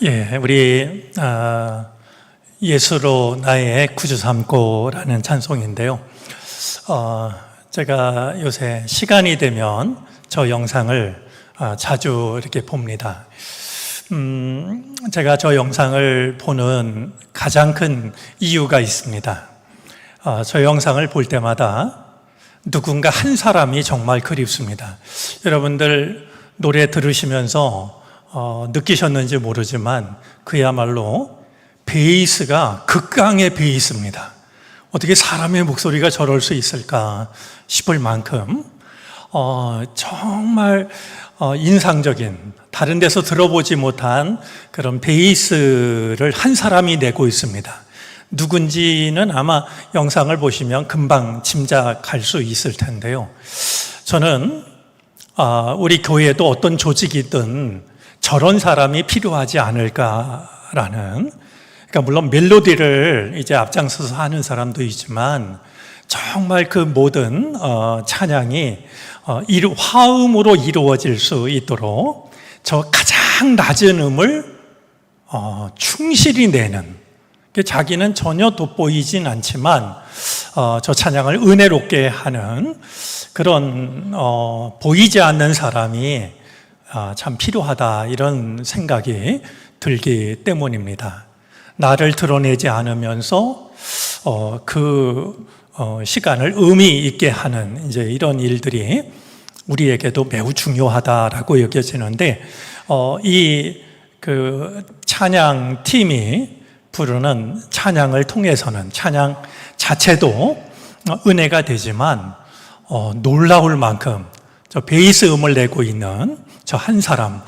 예, 우리 예수로 나의 구주 삼고라는 찬송인데요. 제가 요새 시간이 되면 저 영상을 자주 이렇게 봅니다. 제가 저 영상을 보는 가장 큰 이유가 있습니다. 저 영상을 볼 때마다 누군가 한 사람이 정말 그립습니다. 여러분들 노래 들으시면서 느끼셨는지 모르지만 그야말로 베이스가 극강의 베이스입니다. 어떻게 사람의 목소리가 저럴 수 있을까 싶을 만큼 정말 인상적인, 다른 데서 들어보지 못한 그런 베이스를 한 사람이 내고 있습니다. 누군지는 아마 영상을 보시면 금방 짐작할 수 있을 텐데요. 저는 우리 교회에도 어떤 조직이든 저런 사람이 필요하지 않을까라는, 그러니까 물론 멜로디를 이제 앞장서서 하는 사람도 있지만 정말 그 모든 찬양이 화음으로 이루어질 수 있도록 저 가장 낮은 음을 충실히 내는, 자기는 전혀 돋보이진 않지만 저 찬양을 은혜롭게 하는 그런 보이지 않는 사람이 참 필요하다, 이런 생각이 들기 때문입니다. 나를 드러내지 않으면서 시간을 의미 있게 하는 이제 이런 일들이 우리에게도 매우 중요하다라고 여겨지는데, 찬양 팀이 부르는 찬양을 통해서는 찬양 자체도 은혜가 되지만 놀라울 만큼 저 베이스 음을 내고 있는 저 한 사람,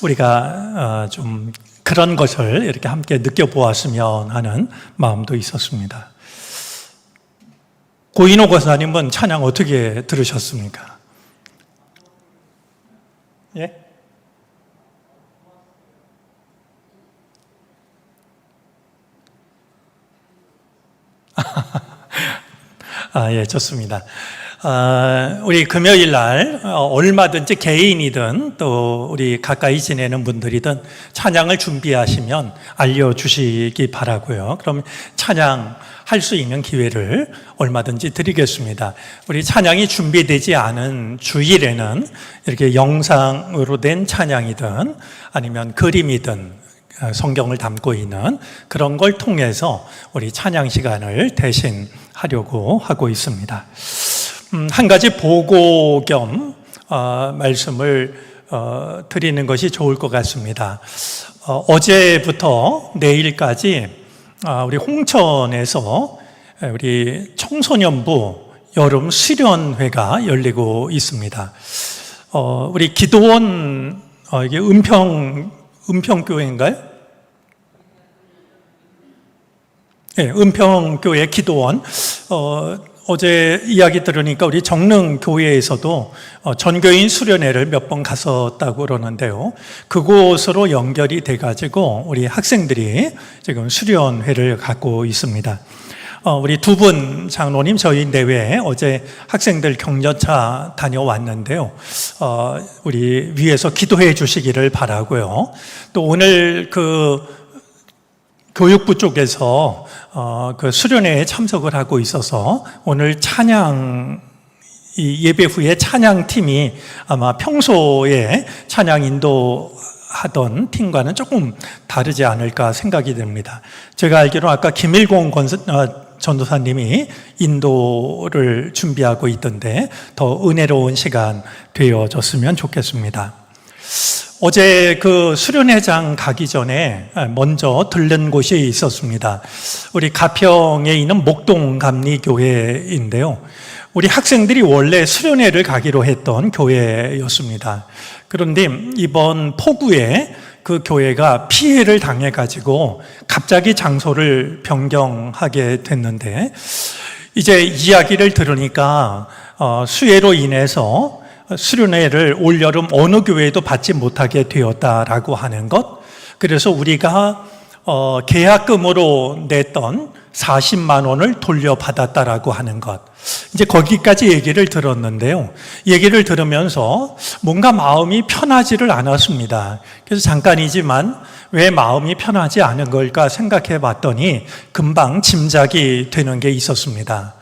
우리가 좀 그런 것을 이렇게 함께 느껴보았으면 하는 마음도 있었습니다. 고인호 권사님은 찬양 어떻게 들으셨습니까? 예? 예, 좋습니다. 우리 금요일 날 얼마든지 개인이든 또 우리 가까이 지내는 분들이든 찬양을 준비하시면 알려주시기 바라고요. 그럼 찬양할 수 있는 기회를 얼마든지 드리겠습니다. 우리 찬양이 준비되지 않은 주일에는 이렇게 영상으로 된 찬양이든 아니면 그림이든 성경을 담고 있는 그런 걸 통해서 우리 찬양 시간을 대신 하려고 하고 있습니다. 한 가지 보고 겸 말씀을 드리는 것이 좋을 것 같습니다. 어제부터 내일까지 우리 홍천에서 우리 청소년부 여름 수련회가 열리고 있습니다. 우리 기도원, 이게 은평교회인가요? 네, 은평교회 기도원. 어제 이야기 들으니까 우리 정릉교회에서도 전교인 수련회를 몇 번 갔었다고 그러는데요. 그곳으로 연결이 돼가지고 우리 학생들이 지금 수련회를 갖고 있습니다. 우리 두 분 장로님 저희 내외에 어제 학생들 격려차 다녀왔는데요. 우리 위에서 기도해 주시기를 바라고요. 또 오늘 교육부 쪽에서 그 수련회에 참석을 하고 있어서 오늘 예배 후에 찬양팀이 아마 평소에 찬양 인도하던 팀과는 조금 다르지 않을까 생각이 됩니다. 제가 알기로 아까 김일공 전도사님이 인도를 준비하고 있던데 더 은혜로운 시간 되어졌으면 좋겠습니다. 어제 그 수련회장 가기 전에 먼저 들른 곳이 있었습니다. 우리 가평에 있는 목동감리교회인데요. 우리 학생들이 원래 수련회를 가기로 했던 교회였습니다. 그런데 이번 폭우에 그 교회가 피해를 당해가지고 갑자기 장소를 변경하게 됐는데, 이제 이야기를 들으니까 수해로 인해서 수련회를 올여름 어느 교회도 받지 못하게 되었다라고 하는 것, 그래서 우리가 계약금으로 냈던 40만 원을 돌려받았다라고 하는 것, 이제 거기까지 얘기를 들었는데요. 얘기를 들으면서 뭔가 마음이 편하지를 않았습니다. 그래서 잠깐이지만 왜 마음이 편하지 않은 걸까 생각해 봤더니 금방 짐작이 되는 게 있었습니다.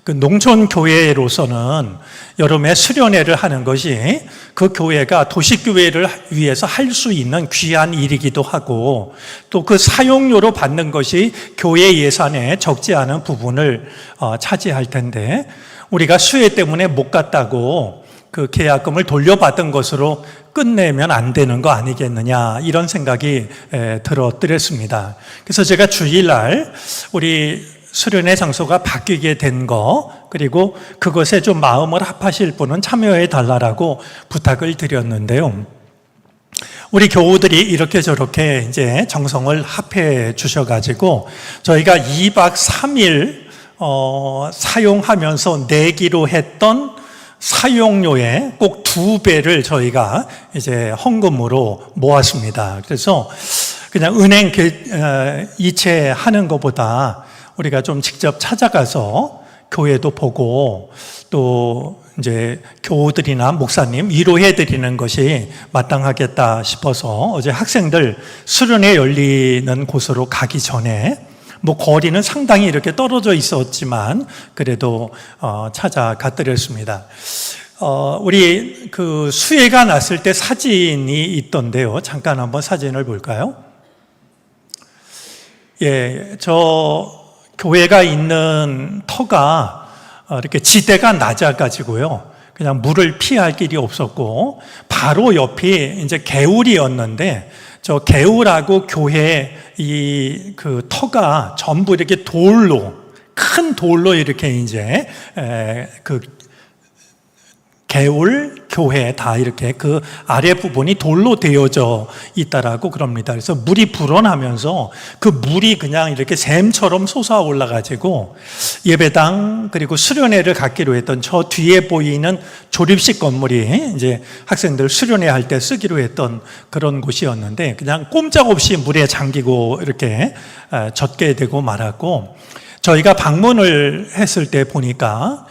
그 농촌 교회로서는 여름에 수련회를 하는 것이 그 교회가 도시교회를 위해서 할 수 있는 귀한 일이기도 하고, 또 그 사용료로 받는 것이 교회 예산에 적지 않은 부분을 차지할 텐데, 우리가 수혜 때문에 못 갔다고 그 계약금을 돌려받은 것으로 끝내면 안 되는 거 아니겠느냐, 이런 생각이 들었더랬습니다. 그래서 제가 주일날 우리 수련회 장소가 바뀌게 된 거, 그리고 그것에 좀 마음을 합하실 분은 참여해 달라고 부탁을 드렸는데요. 우리 교우들이 이렇게 저렇게 이제 정성을 합해 주셔가지고 저희가 2박 3일 사용하면서 내기로 했던 사용료의 꼭 2배를 저희가 이제 헌금으로 모았습니다. 그래서 그냥 은행 이체하는 것보다 우리가 좀 직접 찾아가서 교회도 보고 또 이제 교우들이나 목사님 위로해 드리는 것이 마땅하겠다 싶어서 어제 학생들 수련회 열리는 곳으로 가기 전에 뭐 거리는 상당히 이렇게 떨어져 있었지만 그래도 찾아갔더랬습니다. 우리 그 수혜가 났을 때 사진이 있던데요. 잠깐 한번 사진을 볼까요? 예, 저 교회가 있는 터가 이렇게 지대가 낮아가지고요. 그냥 물을 피할 길이 없었고, 바로 옆이 이제 개울이었는데, 저 개울하고 교회 그 터가 전부 이렇게 큰 돌로 이렇게 이제 그 개울, 교회 다 이렇게 그 아래 부분이 돌로 되어져 있다라고 그럽니다. 그래서 물이 불어나면서 그 물이 그냥 이렇게 샘처럼 솟아 올라가지고 예배당 그리고 수련회를 갖기로 했던 저 뒤에 보이는 조립식 건물이 이제 학생들 수련회 할 때 쓰기로 했던 그런 곳이었는데 그냥 꼼짝없이 물에 잠기고 이렇게 젖게 되고 말았고, 저희가 방문을 했을 때 보니까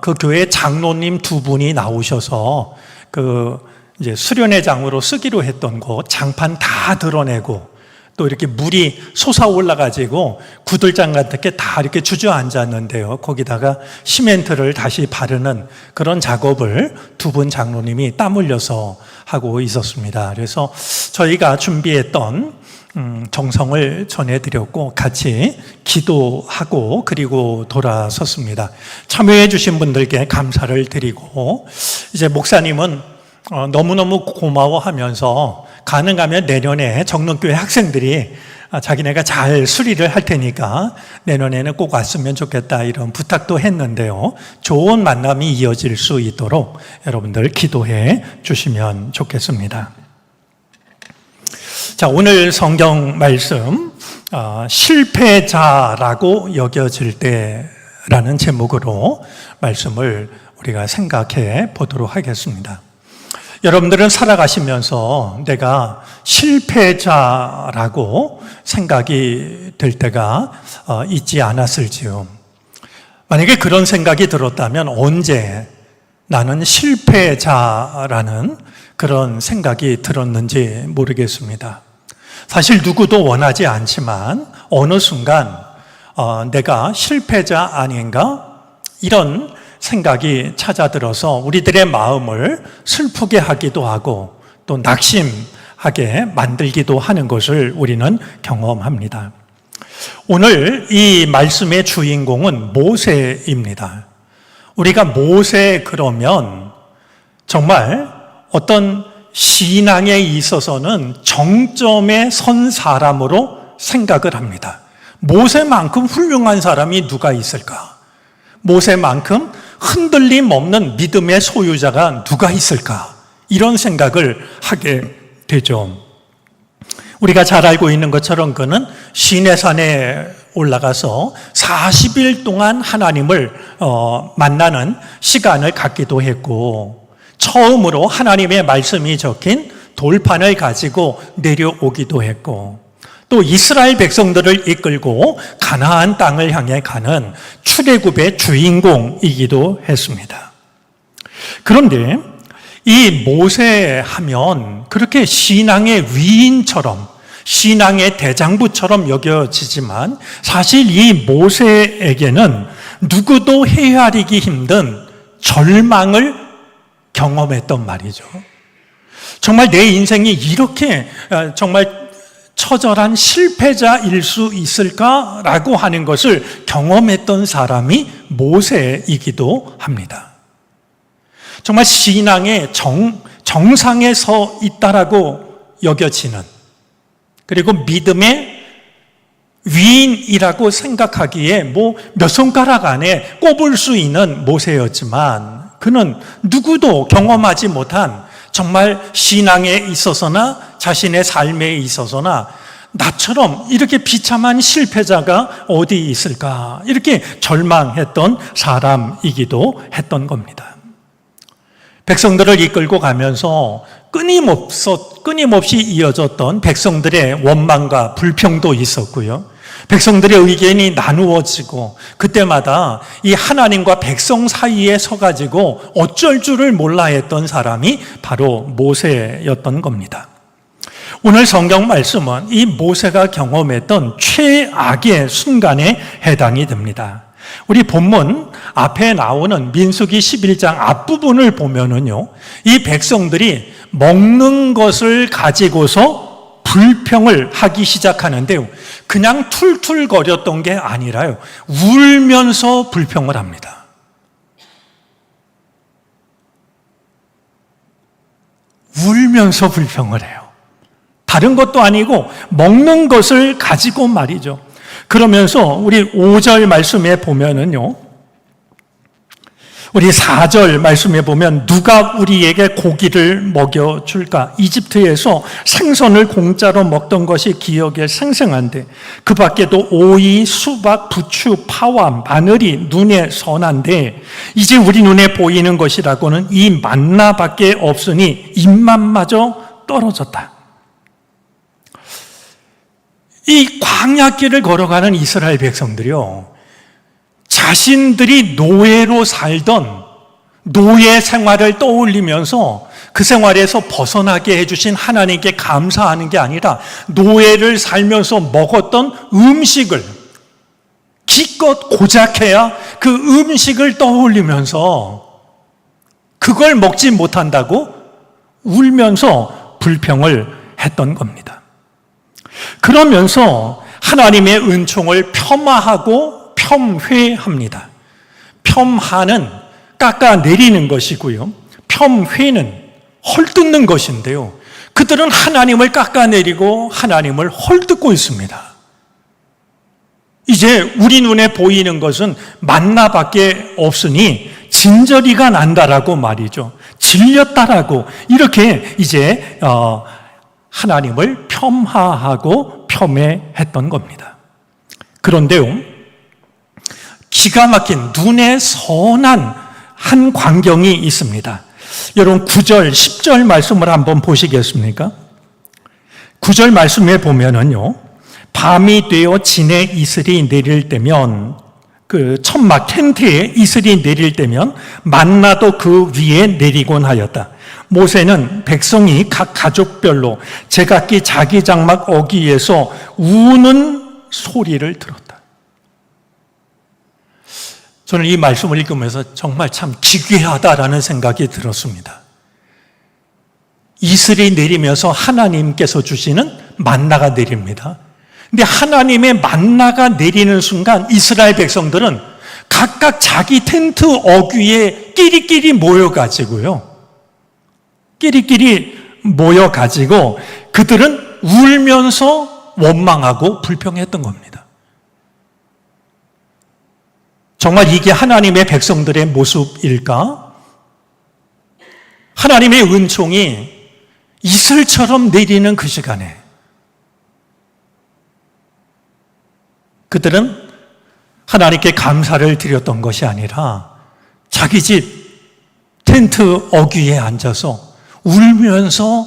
그 교회 장로님 2분이 나오셔서 그 이제 수련회장으로 쓰기로 했던 곳 장판 다 드러내고, 또 이렇게 물이 솟아 올라가지고 구들장 같은 게 다 이렇게 주저앉았는데요. 거기다가 시멘트를 다시 바르는 그런 작업을 2분 장로님이 땀 흘려서 하고 있었습니다. 그래서 저희가 준비했던 정성을 전해드렸고 같이 기도하고 그리고 돌아섰습니다. 참여해 주신 분들께 감사를 드리고, 이제 목사님은 너무너무 고마워하면서 가능하면 내년에 정릉교회 학생들이 자기네가 잘 수리를 할 테니까 내년에는 꼭 왔으면 좋겠다 이런 부탁도 했는데요. 좋은 만남이 이어질 수 있도록 여러분들 기도해 주시면 좋겠습니다. 자, 오늘 성경 말씀 실패자라고 여겨질 때라는 제목으로 말씀을 우리가 생각해 보도록 하겠습니다. 여러분들은 살아가시면서 내가 실패자라고 생각이 될 때가 있지 않았을지요. 만약에 그런 생각이 들었다면 언제 나는 실패자라는 그런 생각이 들었는지 모르겠습니다. 사실 누구도 원하지 않지만 어느 순간 내가 실패자 아닌가? 이런 생각이 찾아들어서 우리들의 마음을 슬프게 하기도 하고 또 낙심하게 만들기도 하는 것을 우리는 경험합니다. 오늘 이 말씀의 주인공은 모세입니다. 우리가 모세 그러면 정말 어떤 신앙에 있어서는 정점에 선 사람으로 생각을 합니다. 모세만큼 훌륭한 사람이 누가 있을까? 모세만큼 흔들림 없는 믿음의 소유자가 누가 있을까? 이런 생각을 하게 되죠. 우리가 잘 알고 있는 것처럼 그는 시내산에 올라가서 40일 동안 하나님을 만나는 시간을 갖기도 했고, 처음으로 하나님의 말씀이 적힌 돌판을 가지고 내려오기도 했고, 또 이스라엘 백성들을 이끌고 가나안 땅을 향해 가는 출애굽의 주인공이기도 했습니다. 그런데 이 모세 하면 그렇게 신앙의 위인처럼 신앙의 대장부처럼 여겨지지만 사실 이 모세에게는 누구도 헤아리기 힘든 절망을 경험했던 말이죠. 정말 내 인생이 이렇게 정말 처절한 실패자일 수 있을까라고 하는 것을 경험했던 사람이 모세이기도 합니다. 정말 신앙의 정상에 서 있다라고 여겨지는, 그리고 믿음의 위인이라고 생각하기에 몇 손가락 안에 꼽을 수 있는 모세였지만, 그는 누구도 경험하지 못한 정말 신앙에 있어서나 자신의 삶에 있어서나 나처럼 이렇게 비참한 실패자가 어디 있을까, 이렇게 절망했던 사람이기도 했던 겁니다. 백성들을 이끌고 가면서 끊임없이 이어졌던 백성들의 원망과 불평도 있었고요. 백성들의 의견이 나누어지고, 그때마다 이 하나님과 백성 사이에 서가지고 어쩔 줄을 몰라 했던 사람이 바로 모세였던 겁니다. 오늘 성경 말씀은 이 모세가 경험했던 최악의 순간에 해당이 됩니다. 우리 본문 앞에 나오는 민수기 11장 앞부분을 보면은요, 이 백성들이 먹는 것을 가지고서 불평을 하기 시작하는데요, 그냥 툴툴거렸던 게 아니라요, 울면서 불평을 합니다. 울면서 불평을 해요. 다른 것도 아니고 먹는 것을 가지고 말이죠. 그러면서 우리 5절 말씀에 보면은요, 우리 4절 말씀에 보면 누가 우리에게 고기를 먹여줄까? 이집트에서 생선을 공짜로 먹던 것이 기억에 생생한데 그 밖에도 오이, 수박, 부추, 파와 마늘이 눈에 선한데 이제 우리 눈에 보이는 것이라고는 이 만나밖에 없으니 입맛마저 떨어졌다. 이 광야길을 걸어가는 이스라엘 백성들이요, 자신들이 노예로 살던 노예 생활을 떠올리면서 그 생활에서 벗어나게 해주신 하나님께 감사하는 게 아니라 노예를 살면서 먹었던 음식을, 기껏 고작해야 그 음식을 떠올리면서 그걸 먹지 못한다고 울면서 불평을 했던 겁니다. 그러면서 하나님의 은총을 폄하하고 폄훼합니다. 폄하는 깎아내리는 것이고요, 폄훼는 헐뜯는 것인데요, 그들은 하나님을 깎아내리고 하나님을 헐뜯고 있습니다. 이제 우리 눈에 보이는 것은 만나밖에 없으니 진저리가 난다라고 말이죠. 질렸다라고 이렇게 이제 하나님을 폄하하고 폄훼했던 겁니다. 그런데요, 기가 막힌 눈에 선한 한 광경이 있습니다. 여러분 9절, 10절 말씀을 한번 보시겠습니까? 9절 말씀에 보면은요, 밤이 되어 진에 이슬이 내릴 때면, 그 천막 텐트에 이슬이 내릴 때면 만나도 그 위에 내리곤 하였다. 모세는 백성이 각 가족별로 제각기 자기 장막 어귀에서 우는 소리를 들었다. 저는 이 말씀을 읽으면서 정말 참 기괴하다라는 생각이 들었습니다. 이슬이 내리면서 하나님께서 주시는 만나가 내립니다. 근데 하나님의 만나가 내리는 순간 이스라엘 백성들은 각각 자기 텐트 어귀에 끼리끼리 모여가지고요, 그들은 울면서 원망하고 불평했던 겁니다. 정말 이게 하나님의 백성들의 모습일까? 하나님의 은총이 이슬처럼 내리는 그 시간에 그들은 하나님께 감사를 드렸던 것이 아니라 자기 집 텐트 어귀에 앉아서 울면서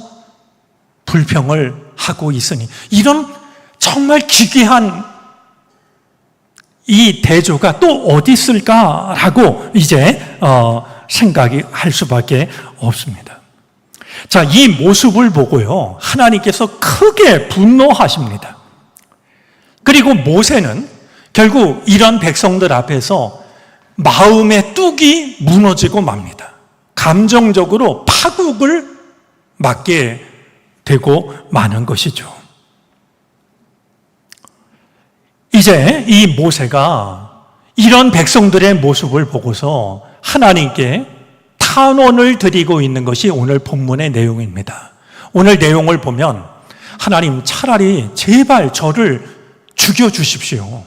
불평을 하고 있으니, 이런 정말 기괴한 이 대조가 또 어디 있을까라고 이제 생각이 할 수밖에 없습니다. 자, 이 모습을 보고요, 하나님께서 크게 분노하십니다. 그리고 모세는 결국 이런 백성들 앞에서 마음의 뚝이 무너지고 맙니다. 감정적으로 파국을 맞게 되고 마는 것이죠. 이제 이 모세가 이런 백성들의 모습을 보고서 하나님께 탄원을 드리고 있는 것이 오늘 본문의 내용입니다. 오늘 내용을 보면 하나님, 차라리 제발 저를 죽여주십시오.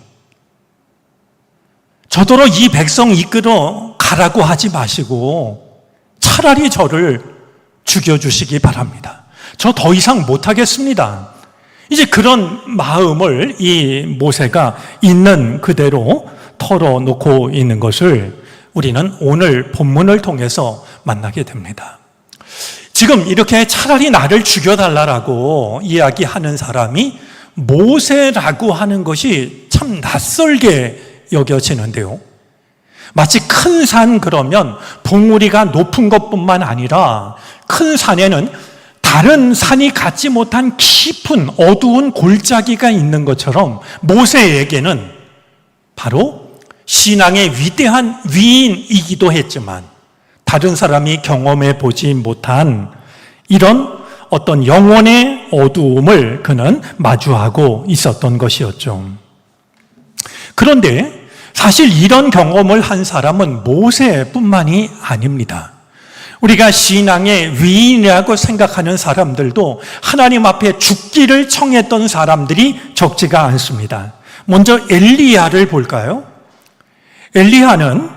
저더러 이 백성 이끌어 가라고 하지 마시고 차라리 저를 죽여주시기 바랍니다. 저 더 이상 못하겠습니다. 이제 그런 마음을 이 모세가 있는 그대로 털어놓고 있는 것을 우리는 오늘 본문을 통해서 만나게 됩니다. 지금 이렇게 차라리 나를 죽여달라고 이야기하는 사람이 모세라고 하는 것이 참 낯설게 여겨지는데요. 마치 큰 산 그러면 봉우리가 높은 것뿐만 아니라 큰 산에는 다른 산이 갖지 못한 깊은 어두운 골짜기가 있는 것처럼 모세에게는 바로 신앙의 위대한 위인이기도 했지만 다른 사람이 경험해 보지 못한 이런 어떤 영혼의 어두움을 그는 마주하고 있었던 것이었죠. 그런데 사실 이런 경험을 한 사람은 모세뿐만이 아닙니다. 우리가 신앙의 위인이라고 생각하는 사람들도 하나님 앞에 죽기를 청했던 사람들이 적지가 않습니다. 먼저 엘리야를 볼까요? 엘리야는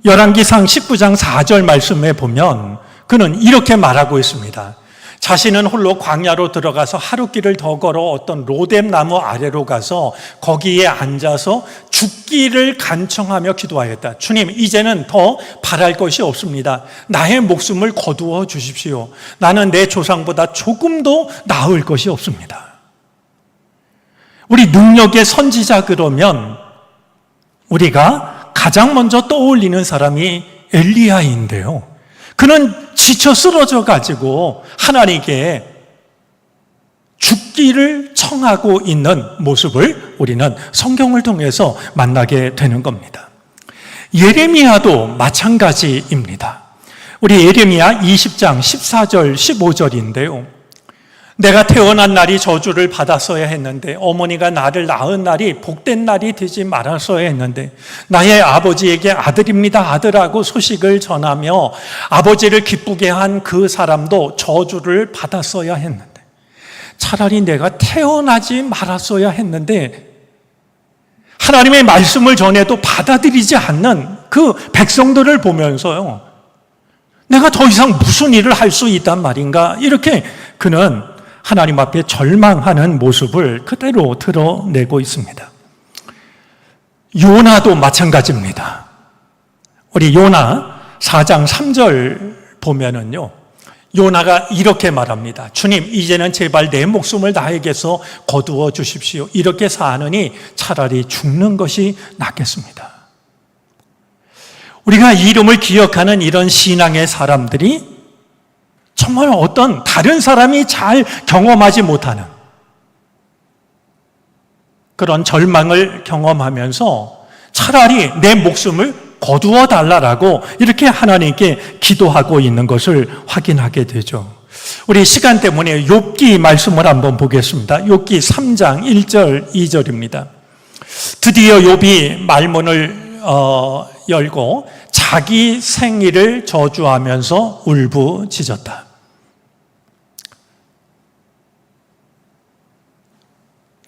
열왕기상 19장 4절 말씀에 보면 그는 이렇게 말하고 있습니다. 자신은 홀로 광야로 들어가서 하루길을 더 걸어 어떤 로뎀 나무 아래로 가서 거기에 앉아서 죽기를 간청하며 기도하였다. 주님, 이제는 더 바랄 것이 없습니다. 나의 목숨을 거두어 주십시오. 나는 내 조상보다 조금도 나을 것이 없습니다. 우리 능력의 선지자 그러면 우리가 가장 먼저 떠올리는 사람이 엘리야인데요. 그는 지쳐 쓰러져 가지고 하나님께 죽기를 청하고 있는 모습을 우리는 성경을 통해서 만나게 되는 겁니다. 예레미야도 마찬가지입니다. 우리 예레미야 20장 14절 15절인데요. 내가 태어난 날이 저주를 받았어야 했는데 어머니가 나를 낳은 날이 복된 날이 되지 말았어야 했는데 나의 아버지에게 아들입니다 아들하고 소식을 전하며 아버지를 기쁘게 한 그 사람도 저주를 받았어야 했는데 차라리 내가 태어나지 말았어야 했는데 하나님의 말씀을 전해도 받아들이지 않는 그 백성들을 보면서요, 내가 더 이상 무슨 일을 할 수 있단 말인가, 이렇게 그는 하나님 앞에 절망하는 모습을 그대로 드러내고 있습니다. 요나도 마찬가지입니다. 우리 요나 4장 3절 보면은요, 요나가 이렇게 말합니다. 주님, 이제는 제발 내 목숨을 나에게서 거두어 주십시오. 이렇게 사느니 차라리 죽는 것이 낫겠습니다. 우리가 이름을 기억하는 이런 신앙의 사람들이 정말 어떤 다른 사람이 잘 경험하지 못하는 그런 절망을 경험하면서 차라리 내 목숨을 거두어 달라라고 이렇게 하나님께 기도하고 있는 것을 확인하게 되죠. 우리 시간 때문에 욥기 말씀을 한번 보겠습니다. 욥기 3장 1절 2절입니다. 드디어 욥이 말문을 열고 자기 생일을 저주하면서 울부짖었다.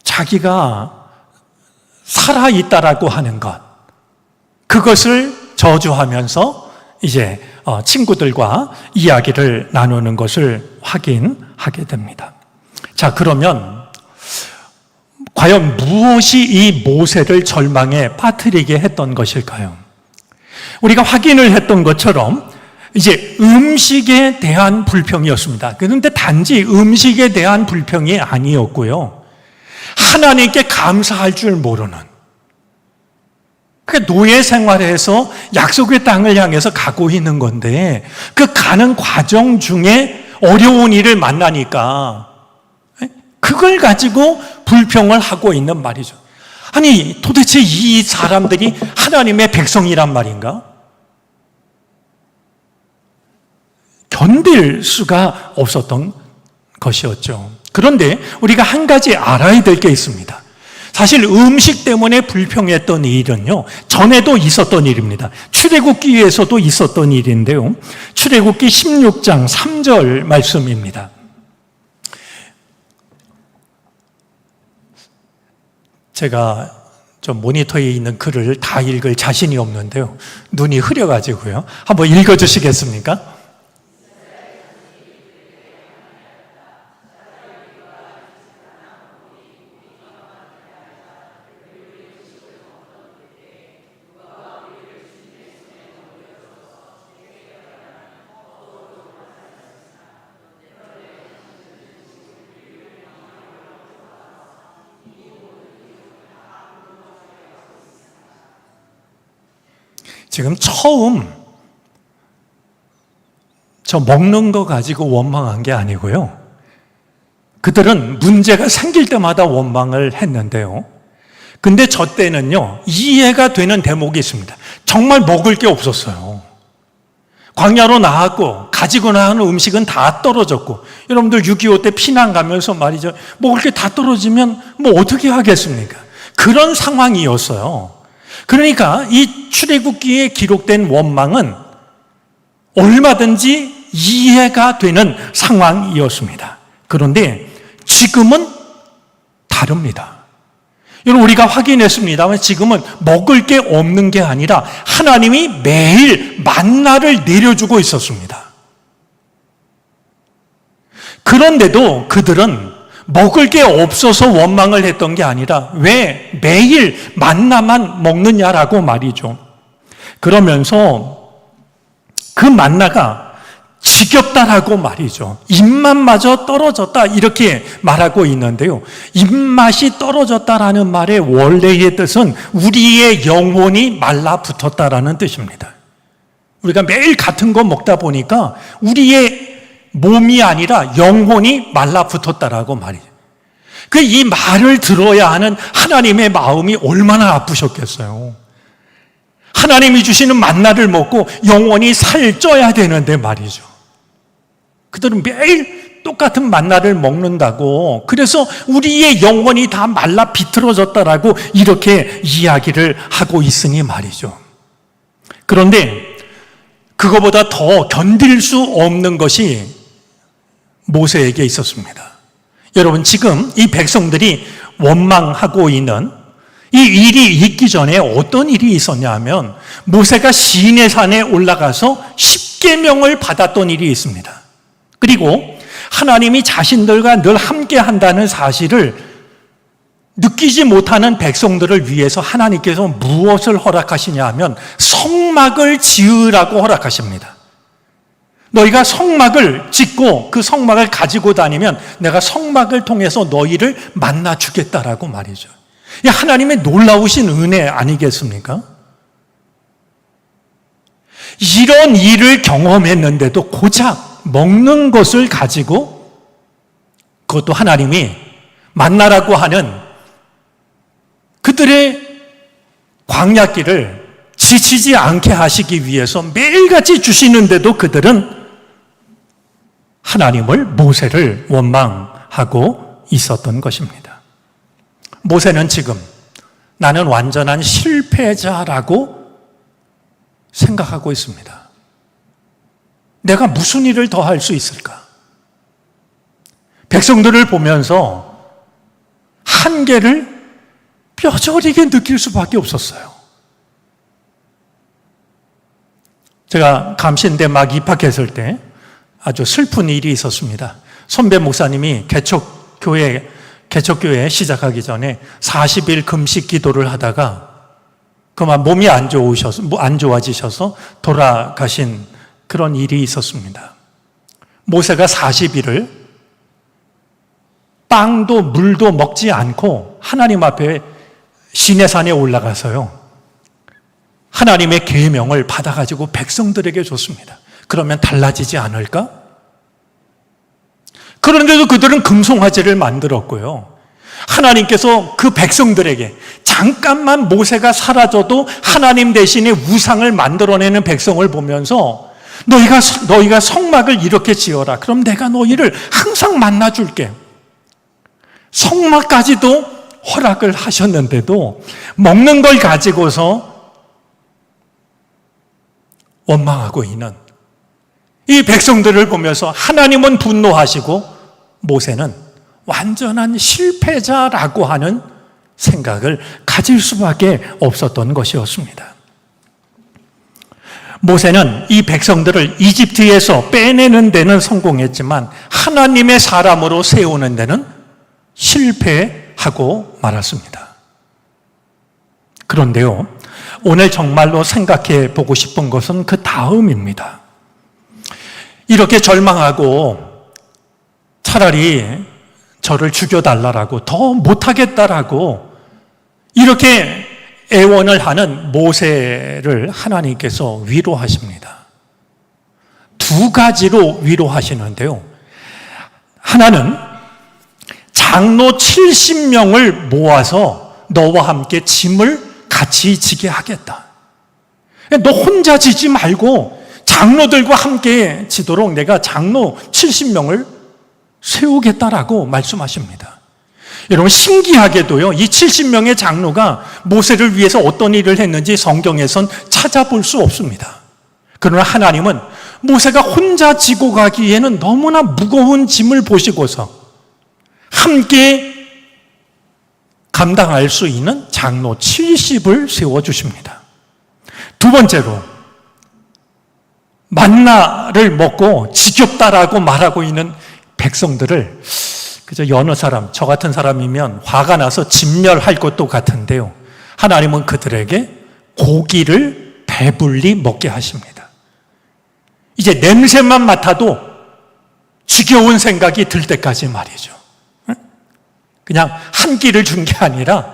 자기가 살아있다라고 하는 것, 그것을 저주하면서 이제 친구들과 이야기를 나누는 것을 확인하게 됩니다. 자, 그러면 과연 무엇이 이 모세를 절망에 빠뜨리게 했던 것일까요? 우리가 확인을 했던 것처럼 이제 음식에 대한 불평이었습니다. 그런데 단지 음식에 대한 불평이 아니었고요, 하나님께 감사할 줄 모르는, 그 노예 생활에서 약속의 땅을 향해서 가고 있는 건데 그 가는 과정 중에 어려운 일을 만나니까 그걸 가지고 불평을 하고 있는 말이죠. 아니 도대체 이 사람들이 하나님의 백성이란 말인가? 견딜 수가 없었던 것이었죠. 그런데 우리가 한 가지 알아야 될 게 있습니다. 사실 음식 때문에 불평했던 일은요, 전에도 있었던 일입니다. 출애굽기에서도 있었던 일인데요. 출애굽기 16장 3절 말씀입니다. 제가 저 모니터에 있는 글을 다 읽을 자신이 없는데요. 눈이 흐려가지고요. 한번 읽어주시겠습니까? 지금 처음 저 먹는 거 가지고 원망한 게 아니고요. 그들은 문제가 생길 때마다 원망을 했는데요. 근데 저 때는요, 이해가 되는 대목이 있습니다. 정말 먹을 게 없었어요. 광야로 나왔고 가지고 나가는 음식은 다 떨어졌고, 여러분들 6.25 때 피난 가면서 말이죠, 먹을 게 다 떨어지면 뭐 어떻게 하겠습니까? 그런 상황이었어요. 그러니까 이 출애굽기에 기록된 원망은 얼마든지 이해가 되는 상황이었습니다. 그런데 지금은 다릅니다. 여러분, 우리가 확인했습니다만 지금은 먹을 게 없는 게 아니라 하나님이 매일 만나를 내려주고 있었습니다. 그런데도 그들은 먹을 게 없어서 원망을 했던 게 아니라 왜 매일 만나만 먹느냐라고 말이죠. 그러면서 그 만나가 지겹다라고 말이죠. 입맛마저 떨어졌다 이렇게 말하고 있는데요. 입맛이 떨어졌다라는 말의 원래의 뜻은 우리의 영혼이 말라붙었다라는 뜻입니다. 우리가 매일 같은 거 먹다 보니까 우리의 몸이 아니라 영혼이 말라붙었다라고 말이죠. 이 말을 들어야 하는 하나님의 마음이 얼마나 아프셨겠어요. 하나님이 주시는 만나를 먹고 영혼이 살쪄야 되는데 말이죠. 그들은 매일 똑같은 만나를 먹는다고, 그래서 우리의 영혼이 다 말라 비틀어졌다라고 이렇게 이야기를 하고 있으니 말이죠. 그런데 그거보다 더 견딜 수 없는 것이 모세에게 있었습니다. 여러분, 지금 이 백성들이 원망하고 있는 이 일이 있기 전에 어떤 일이 있었냐 하면 모세가 시내산에 올라가서 십계명을 받았던 일이 있습니다. 그리고 하나님이 자신들과 늘 함께 한다는 사실을 느끼지 못하는 백성들을 위해서 하나님께서 무엇을 허락하시냐 하면 성막을 지으라고 허락하십니다. 너희가 성막을 짓고 그 성막을 가지고 다니면 내가 성막을 통해서 너희를 만나 주겠다라고 말이죠. 하나님의 놀라우신 은혜 아니겠습니까? 이런 일을 경험했는데도 고작 먹는 것을 가지고, 그것도 하나님이 만나라고 하는 그들의 광야길을 지치지 않게 하시기 위해서 매일같이 주시는데도 그들은 하나님을, 모세를 원망하고 있었던 것입니다. 모세는 지금 나는 완전한 실패자라고 생각하고 있습니다. 내가 무슨 일을 더 할 수 있을까? 백성들을 보면서 한계를 뼈저리게 느낄 수밖에 없었어요. 제가 감신대 막 입학했을 때 아주 슬픈 일이 있었습니다. 선배 목사님이 개척교회 시작하기 전에 40일 금식 기도를 하다가 그만 몸이 안 좋아지셔서 돌아가신 그런 일이 있었습니다. 모세가 40일을 빵도 물도 먹지 않고 하나님 앞에 시내산에 올라가서요, 하나님의 계명을 받아가지고 백성들에게 줬습니다. 그러면 달라지지 않을까? 그런데도 그들은 금송아지를 만들었고요. 하나님께서 그 백성들에게 잠깐만 모세가 사라져도 하나님 대신에 우상을 만들어내는 백성을 보면서 너희가 성막을 이렇게 지어라. 그럼 내가 너희를 항상 만나줄게. 성막까지도 허락을 하셨는데도 먹는 걸 가지고서 원망하고 있는 이 백성들을 보면서 하나님은 분노하시고 모세는 완전한 실패자라고 하는 생각을 가질 수밖에 없었던 것이었습니다. 모세는 이 백성들을 이집트에서 빼내는 데는 성공했지만 하나님의 사람으로 세우는 데는 실패하고 말았습니다. 그런데요, 오늘 정말로 생각해 보고 싶은 것은 그 다음입니다. 이렇게 절망하고 차라리 저를 죽여달라고, 더 못하겠다라고 이렇게 애원을 하는 모세를 하나님께서 위로하십니다. 두 가지로 위로하시는데요. 하나는 장로 70명을 모아서 너와 함께 짐을 같이 지게 하겠다. 너 혼자 지지 말고 장로들과 함께 지도록 내가 장로 70명을 세우겠다라고 말씀하십니다. 여러분, 신기하게도요, 이 70명의 장로가 모세를 위해서 어떤 일을 했는지 성경에선 찾아볼 수 없습니다. 그러나 하나님은 모세가 혼자 지고 가기에는 너무나 무거운 짐을 보시고서 함께 감당할 수 있는 장로 70을 세워주십니다. 두 번째로, 만나를 먹고 지겹다라고 말하고 있는 백성들을 그저 여느 사람, 저 같은 사람이면 화가 나서 진멸할 것도 같은데요. 하나님은 그들에게 고기를 배불리 먹게 하십니다. 이제 냄새만 맡아도 지겨운 생각이 들 때까지 말이죠. 그냥 한 끼를 준 게 아니라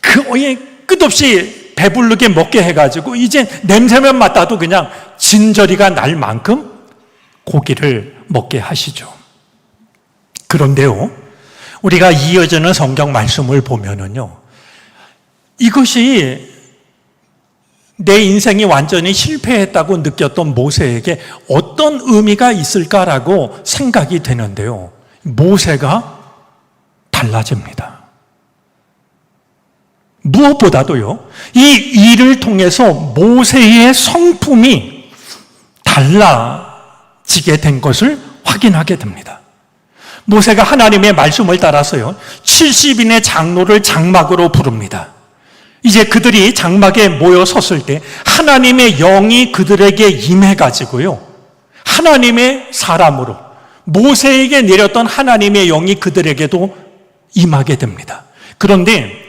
거의 끝없이 배부르게 먹게 해가지고 이제 냄새만 맡아도 그냥 진저리가 날 만큼 고기를 먹게 하시죠. 그런데요, 우리가 이어지는 성경 말씀을 보면은요, 이것이 내 인생이 완전히 실패했다고 느꼈던 모세에게 어떤 의미가 있을까라고 생각이 되는데요, 모세가 달라집니다. 무엇보다도요, 이 일을 통해서 모세의 성품이 달라지게 된 것을 확인하게 됩니다. 모세가 하나님의 말씀을 따라서요, 70인의 장로를 장막으로 부릅니다. 이제 그들이 장막에 모여 섰을 때 하나님의 영이 그들에게 임해가지고요, 하나님의 사람으로 모세에게 내렸던 하나님의 영이 그들에게도 임하게 됩니다. 그런데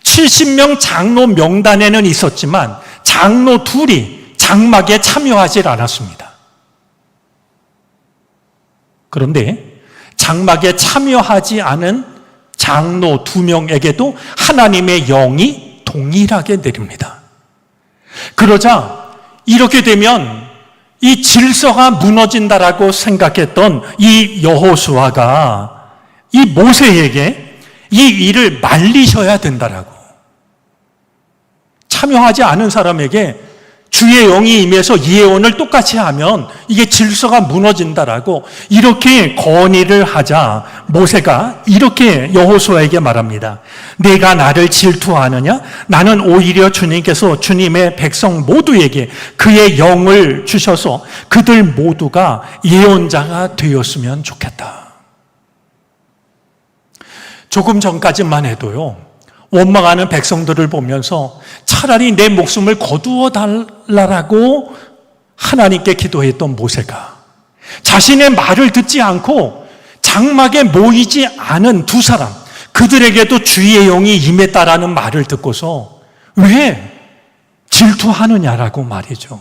70명 장로 명단에는 있었지만 장로 둘이 장막에 참여하지 않았습니다. 그런데 장막에 참여하지 않은 장로 2명에게도 하나님의 영이 동일하게 내립니다. 그러자 이렇게 되면 이 질서가 무너진다라고 생각했던 이 여호수아가 이 모세에게 이 일을 말리셔야 된다라고, 참여하지 않은 사람에게 주의 영이 임해서 예언을 똑같이 하면 이게 질서가 무너진다라고 이렇게 건의를 하자 모세가 이렇게 여호수아에게 말합니다. 내가 나를 질투하느냐? 나는 오히려 주님께서 주님의 백성 모두에게 그의 영을 주셔서 그들 모두가 예언자가 되었으면 좋겠다. 조금 전까지만 해도요, 원망하는 백성들을 보면서 차라리 내 목숨을 거두어 달라고 하나님께 기도했던 모세가 자신의 말을 듣지 않고 장막에 모이지 않은 두 사람, 그들에게도 주의 영이 임했다라는 말을 듣고서 왜 질투하느냐라고 말이죠.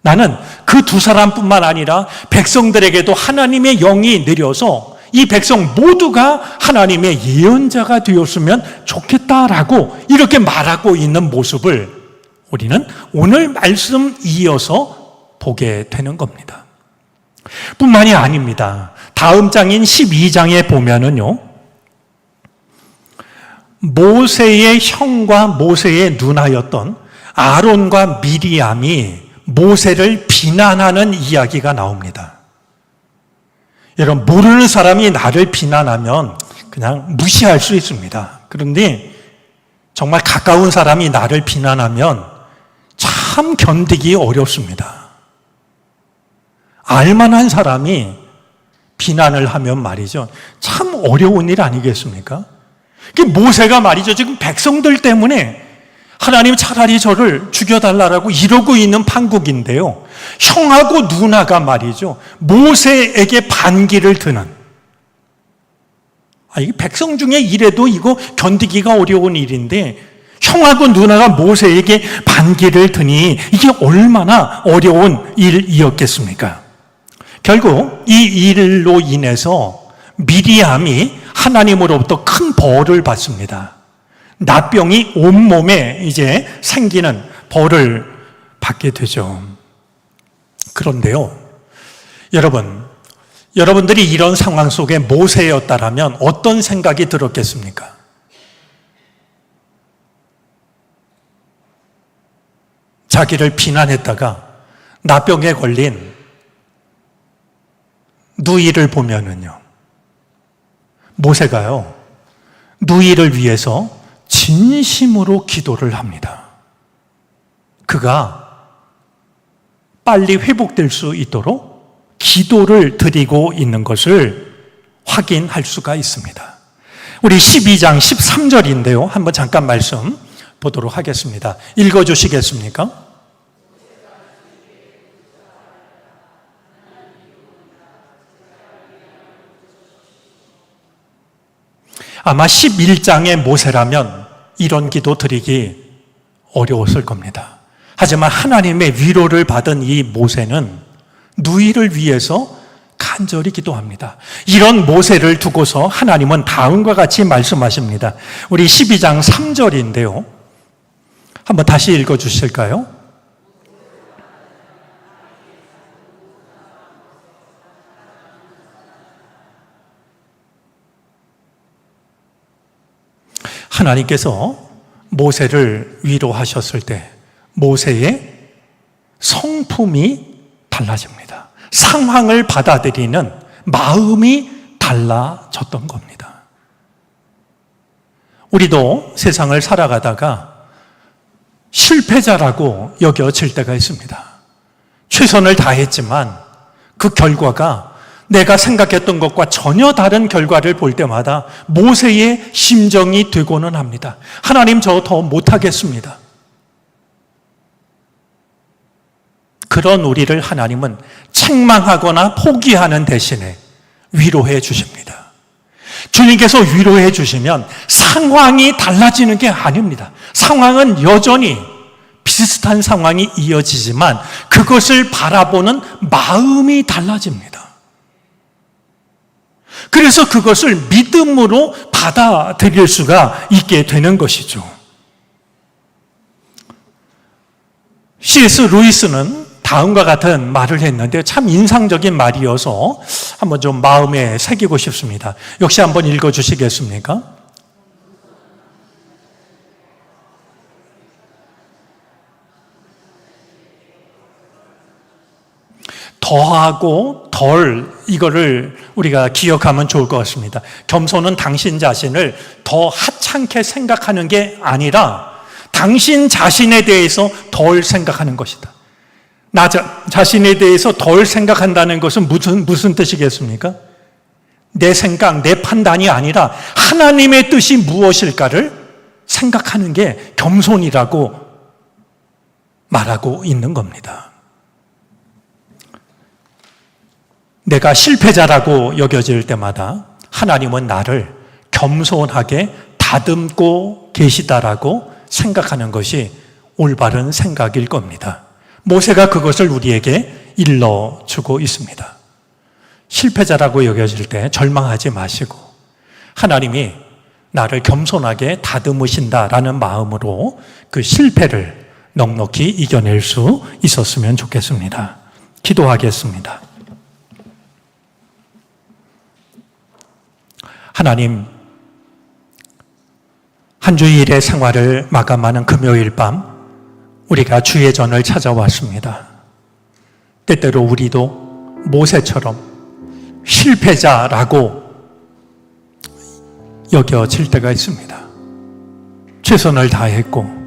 나는 그 두 사람뿐만 아니라 백성들에게도 하나님의 영이 내려서 이 백성 모두가 하나님의 예언자가 되었으면 좋겠다라고 이렇게 말하고 있는 모습을 우리는 오늘 말씀 이어서 보게 되는 겁니다. 뿐만이 아닙니다. 다음 장인 12장에 보면은요, 모세의 형과 모세의 누나였던 아론과 미리암이 모세를 비난하는 이야기가 나옵니다. 여러분, 모르는 사람이 나를 비난하면 그냥 무시할 수 있습니다. 그런데 정말 가까운 사람이 나를 비난하면 참 견디기 어렵습니다. 알만한 사람이 비난을 하면 말이죠, 참 어려운 일 아니겠습니까? 모세가 말이죠, 지금 백성들 때문에 하나님 차라리 저를 죽여달라고 이러고 있는 판국인데요, 형하고 누나가 말이죠, 모세에게 반기를 드는, 이 백성 중에 이래도 이거 견디기가 어려운 일인데 형하고 누나가 모세에게 반기를 드니 이게 얼마나 어려운 일이었겠습니까? 결국 이 일로 인해서 미리암이 하나님으로부터 큰 벌을 받습니다. 나병이 온몸에 이제 생기는 벌을 받게 되죠. 그런데요, 여러분들이 이런 상황 속에 모세였다라면 어떤 생각이 들었겠습니까? 자기를 비난했다가 나병에 걸린 누이를 보면은요, 모세가요, 누이를 위해서 진심으로 기도를 합니다. 그가 빨리 회복될 수 있도록 기도를 드리고 있는 것을 확인할 수가 있습니다. 우리 12장 13절인데요. 한번 잠깐 말씀 보도록 하겠습니다. 읽어주시겠습니까? 아마 11장의 모세라면 이런 기도 드리기 어려웠을 겁니다. 하지만 하나님의 위로를 받은 이 모세는 누이를 위해서 간절히 기도합니다. 이런 모세를 두고서 하나님은 다음과 같이 말씀하십니다. 우리 12장 3절인데요. 한번 다시 읽어주실까요? 하나님께서 모세를 위로하셨을 때 모세의 성품이 달라집니다. 상황을 받아들이는 마음이 달라졌던 겁니다. 우리도 세상을 살아가다가 실패자라고 여겨질 때가 있습니다. 최선을 다했지만 그 결과가 내가 생각했던 것과 전혀 다른 결과를 볼 때마다 모세의 심정이 되고는 합니다. 하나님, 저 더 못하겠습니다. 그런 우리를 하나님은 책망하거나 포기하는 대신에 위로해 주십니다. 주님께서 위로해 주시면 상황이 달라지는 게 아닙니다. 상황은 여전히 비슷한 상황이 이어지지만 그것을 바라보는 마음이 달라집니다. 그래서 그것을 믿음으로 받아들일 수가 있게 되는 것이죠. C.S. 루이스는 다음과 같은 말을 했는데 참 인상적인 말이어서 한번 좀 마음에 새기고 싶습니다. 역시 한번 읽어주시겠습니까? 더하고 덜, 이거를 우리가 기억하면 좋을 것 같습니다. 겸손은 당신 자신을 더 하찮게 생각하는 게 아니라 당신 자신에 대해서 덜 생각하는 것이다. 나 자신에 대해서 덜 생각한다는 것은 무슨 뜻이겠습니까? 내 생각, 내 판단이 아니라 하나님의 뜻이 무엇일까를 생각하는 게 겸손이라고 말하고 있는 겁니다. 내가 실패자라고 여겨질 때마다 하나님은 나를 겸손하게 다듬고 계시다라고 생각하는 것이 올바른 생각일 겁니다. 모세가 그것을 우리에게 일러주고 있습니다. 실패자라고 여겨질 때 절망하지 마시고 하나님이 나를 겸손하게 다듬으신다라는 마음으로 그 실패를 넉넉히 이겨낼 수 있었으면 좋겠습니다. 기도하겠습니다. 하나님, 한 주일의 생활을 마감하는 금요일 밤 우리가 주의 전을 찾아왔습니다. 때때로 우리도 모세처럼 실패자라고 여겨질 때가 있습니다. 최선을 다했고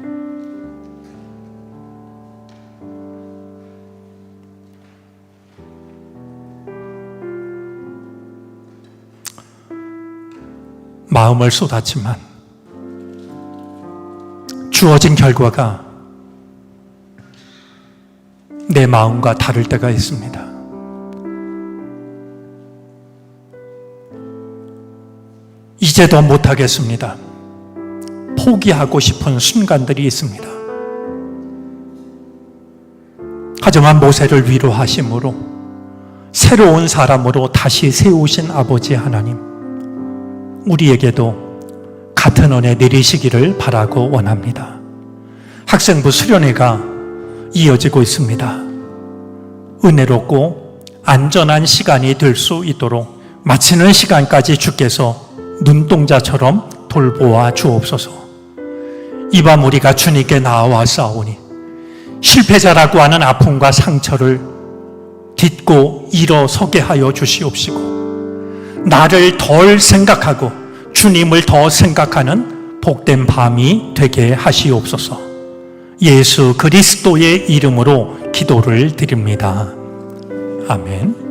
마음을 쏟았지만 주어진 결과가 내 마음과 다를 때가 있습니다. 이제 더 못하겠습니다. 포기하고 싶은 순간들이 있습니다. 하지만 모세를 위로하심으로 새로운 사람으로 다시 세우신 아버지 하나님, 우리에게도 같은 은혜 내리시기를 바라고 원합니다. 학생부 수련회가 이어지고 있습니다. 은혜롭고 안전한 시간이 될 수 있도록 마치는 시간까지 주께서 눈동자처럼 돌보아 주옵소서. 이 밤 우리가 주님께 나아왔사오니 실패자라고 하는 아픔과 상처를 딛고 일어서게 하여 주시옵시고, 나를 덜 생각하고 주님을 더 생각하는 복된 밤이 되게 하시옵소서. 예수 그리스도의 이름으로 기도를 드립니다. 아멘.